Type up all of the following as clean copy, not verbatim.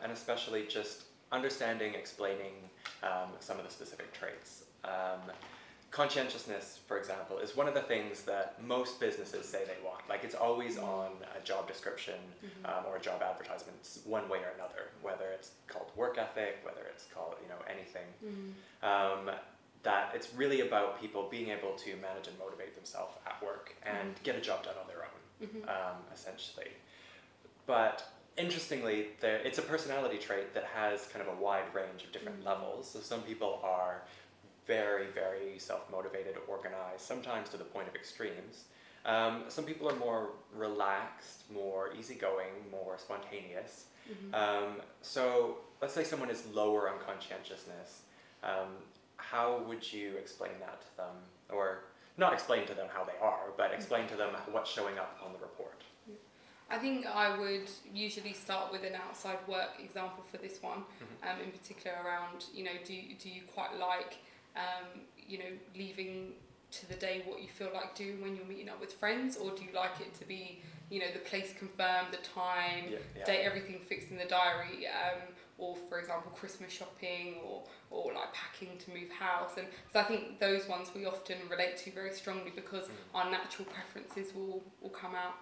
and especially just understanding, explaining some of the specific traits. Conscientiousness, for example, is one of the things that most businesses say they want. Like, it's always on a job description or a job advertisement, one way or another, whether it's called work ethic, whether it's called, anything. That it's really about people being able to manage and motivate themselves at work and get a job done on their own, essentially. But interestingly, it's a personality trait that has kind of a wide range of different levels. So some people are very, very self-motivated, organized, sometimes to the point of extremes. Some people are more relaxed, more easygoing, more spontaneous. So let's say someone is lower on conscientiousness. How would you explain that to them? Or not explain to them how they are, but explain to them what's showing up on the report. I think I would usually start with an outside work example for this one, in particular around, do you quite like, leaving to the day what you feel like doing when you're meeting up with friends, or do you like it to be, the place confirmed, the time, date, everything fixed in the diary, or for example Christmas shopping, or like packing to move house. And so I think those ones we often relate to very strongly because our natural preferences will come out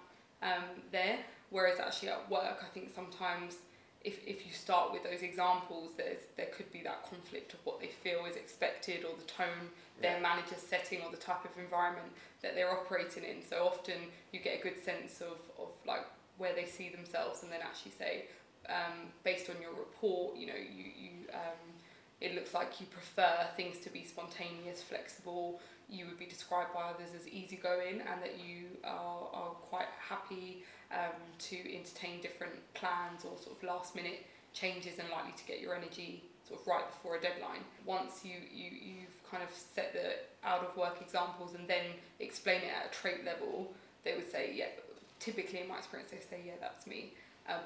there, whereas actually at work I think sometimes if you start with those examples, there could be that conflict of what they feel is expected, or the tone their manager's setting, or the type of environment that they're operating in. So often you get a good sense of like where they see themselves, and then actually say, based on your report, it looks like you prefer things to be spontaneous, flexible. You would be described by others as easygoing, and that you are quite happy to entertain different plans or sort of last minute changes, and likely to get your energy sort of right before a deadline. Once you've kind of set the out of work examples and then explain it at a trait level, they would say, yeah, typically in my experience they say, yeah, that's me.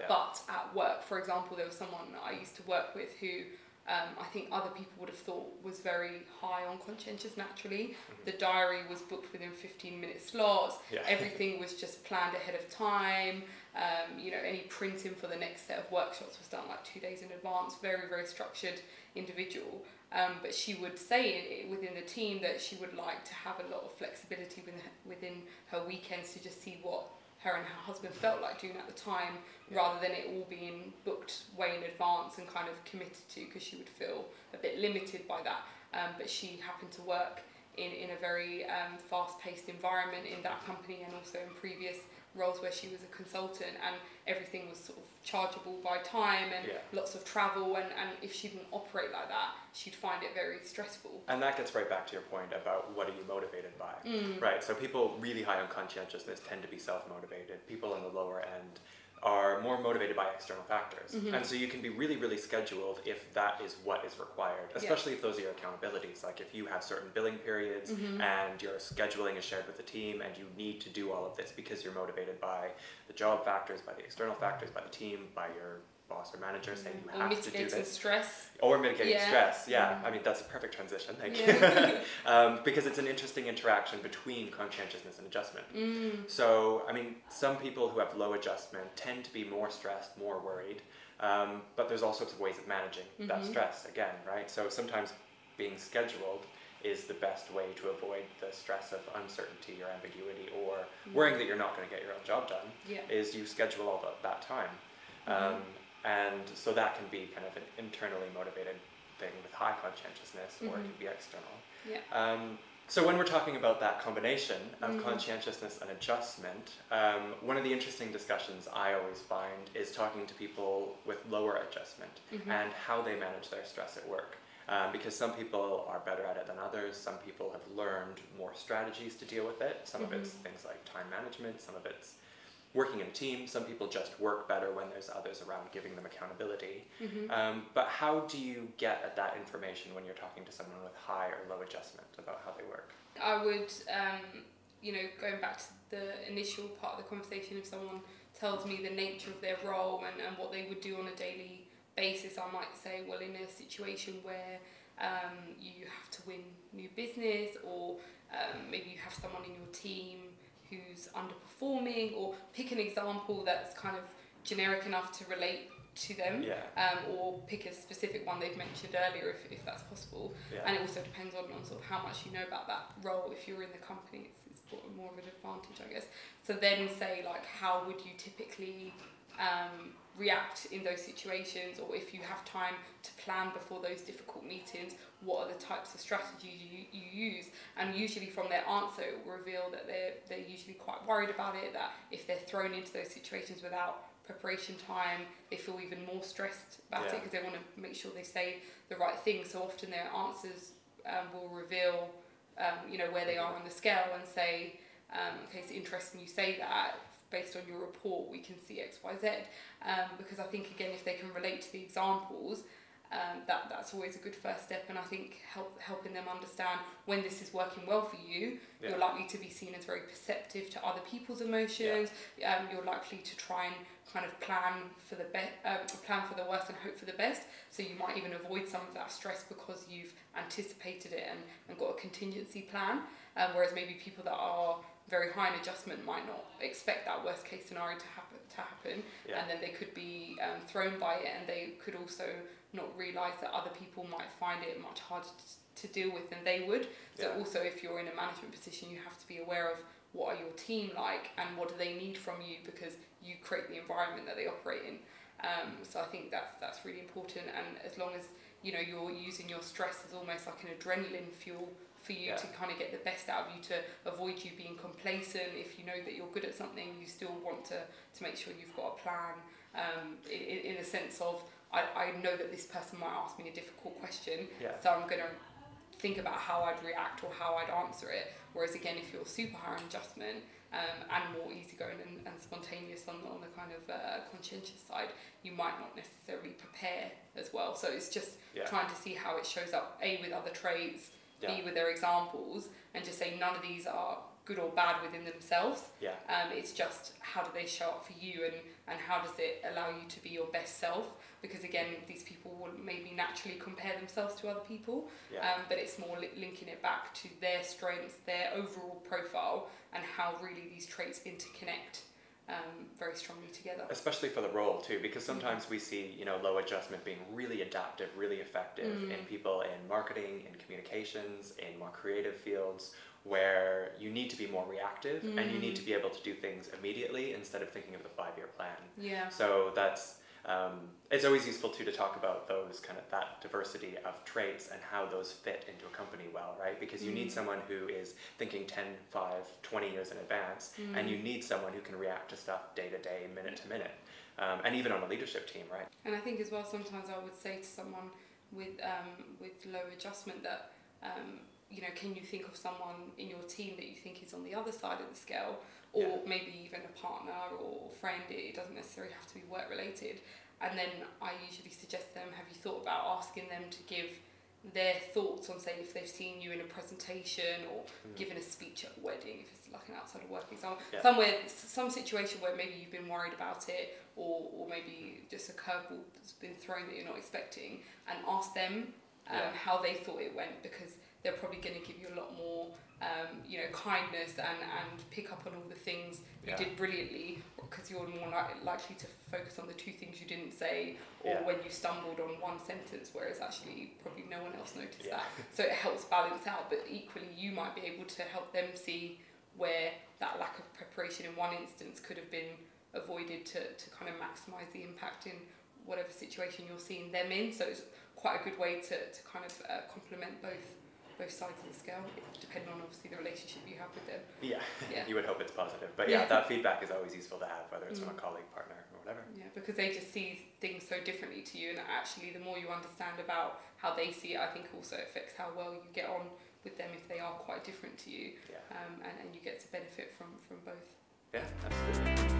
But at work, for example, there was someone that I used to work with who I think other people would have thought was very high on conscientious naturally. The diary was booked within 15-minute slots. Everything was just planned ahead of time. Any printing for the next set of workshops was done like 2 days in advance. Very, very structured individual. But she would say within the team that she would like to have a lot of flexibility within her weekends to just see what her and her husband felt like doing at the time, rather than it all being booked way in advance and kind of committed to, because she would feel a bit limited by that. But she happened to work in a very fast-paced environment in that company, and also in previous roles where she was a consultant, and everything was sort of chargeable by time, and lots of travel, and if she didn't operate like that, she'd find it very stressful. And that gets right back to your point about what are you motivated by, right? So people really high on conscientiousness tend to be self-motivated. People on the lower end are more motivated by external factors. And so you can be really, really scheduled if that is what is required, especially if those are your accountabilities. Like if you have certain billing periods and your scheduling is shared with the team, and you need to do all of this because you're motivated by the job factors, by the external factors, by the team, by your boss or manager saying you have to do this. Or mitigating stress. Or mitigating stress, I mean, that's a perfect transition, thank you. Because it's an interesting interaction between conscientiousness and adjustment. So, I mean, some people who have low adjustment tend to be more stressed, more worried, but there's all sorts of ways of managing that stress, again, right? So sometimes being scheduled is the best way to avoid the stress of uncertainty or ambiguity, or worrying that you're not going to get your own job done, is you schedule all that time. And so that can be kind of an internally motivated thing with high conscientiousness, or it can be external. So when we're talking about that combination of conscientiousness and adjustment, one of the interesting discussions I always find is talking to people with lower adjustment and how they manage their stress at work. Because some people are better at it than others. Some people have learned more strategies to deal with it. Some of it's things like time management, some of it's working in a team. Some people just work better when there's others around giving them accountability. But how do you get at that information when you're talking to someone with high or low adjustment about how they work? I would, going back to the initial part of the conversation, if someone tells me the nature of their role and what they would do on a daily basis, I might say, well, in a situation where you have to win new business, or maybe you have someone in your team who's underperforming, or pick an example that's kind of generic enough to relate to them, or pick a specific one they've mentioned earlier if that's possible. And it also depends on sort of how much you know about that role. If you're in the company, it's more of an advantage, I guess. So then say, like, how would you typically react in those situations, or if you have time to plan before those difficult meetings, what are the types of strategies you use? And usually from their answer it will reveal that they're usually quite worried about it, that if they're thrown into those situations without preparation time, they feel even more stressed about it because they want to make sure they say the right thing. So often their answers will reveal where they are on the scale, and say, okay, it's interesting you say that. Based on your report, we can see X, Y, Z. Because I think, again, if they can relate to the examples, that's always a good first step. And I think helping them understand when this is working well for you, you're likely to be seen as very perceptive to other people's emotions. You're likely to try and kind of plan for the worst and hope for the best. So you might even avoid some of that stress because you've anticipated it and got a contingency plan. Whereas maybe people that are very high in adjustment might not expect that worst case scenario to happen, and then they could be thrown by it, and they could also not realise that other people might find it much harder to deal with than they would. So also, if you're in a management position, you have to be aware of what are your team like and what do they need from you, because you create the environment that they operate in. So I think that's really important, and as long as you're using your stress as almost like an adrenaline fuel for you to kind of get the best out of you, to avoid you being complacent. If you know that you're good at something, you still want to make sure you've got a plan, in a sense of, I know that this person might ask me a difficult question, so I'm going to think about how I'd react or how I'd answer it. Whereas again, if you're super high on adjustment and more easygoing and spontaneous on the kind of conscientious side, you might not necessarily prepare as well. So it's just trying to see how it shows up, A, with other traits, B, with their examples, and just say none of these are good or bad within themselves. It's just how do they show up for you, and how does it allow you to be your best self? Because again, these people will maybe naturally compare themselves to other people, but it's more linking it back to their strengths, their overall profile, and how really these traits interconnect very strongly together. Especially for the role too, because sometimes we see low adjustment being really adaptive, really effective in people in marketing, in communications, in more creative fields, where you need to be more reactive and you need to be able to do things immediately instead of thinking of the 5-year plan. So that's it's always useful too to talk about those that diversity of traits and how those fit into a company well, right? Because you need someone who is thinking 10, 5, 20 years in advance, and you need someone who can react to stuff day to day, minute to minute, and even on a leadership team, right? And I think as well, sometimes I would say to someone with low adjustment that can you think of someone in your team that you think is on the other side of the scale, or maybe even a partner or friend? It doesn't necessarily have to be work related. And then I usually suggest them, have you thought about asking them to give their thoughts on, say, if they've seen you in a presentation or given a speech at a wedding, if it's like an outside of work example, some situation where maybe you've been worried about it, or maybe just a curveball that's been thrown that you're not expecting, and ask them how they thought it went, because they're probably going to give you a lot more kindness and pick up on all the things you did brilliantly, because you're more likely to focus on the 2 things you didn't say, or when you stumbled on one sentence, whereas actually probably no one else noticed that. So it helps balance out, but equally you might be able to help them see where that lack of preparation in one instance could have been avoided to kind of maximise the impact in whatever situation you're seeing them in. So it's quite a good way to kind of complement both sides of the scale, depending on obviously the relationship you have with them. You would hope it's positive, but that feedback is always useful to have, whether it's from a colleague, partner, or whatever. Because they just see things so differently to you, and actually the more you understand about how they see it, I think also affects how well you get on with them if they are quite different to you, and you get to benefit from both. Absolutely.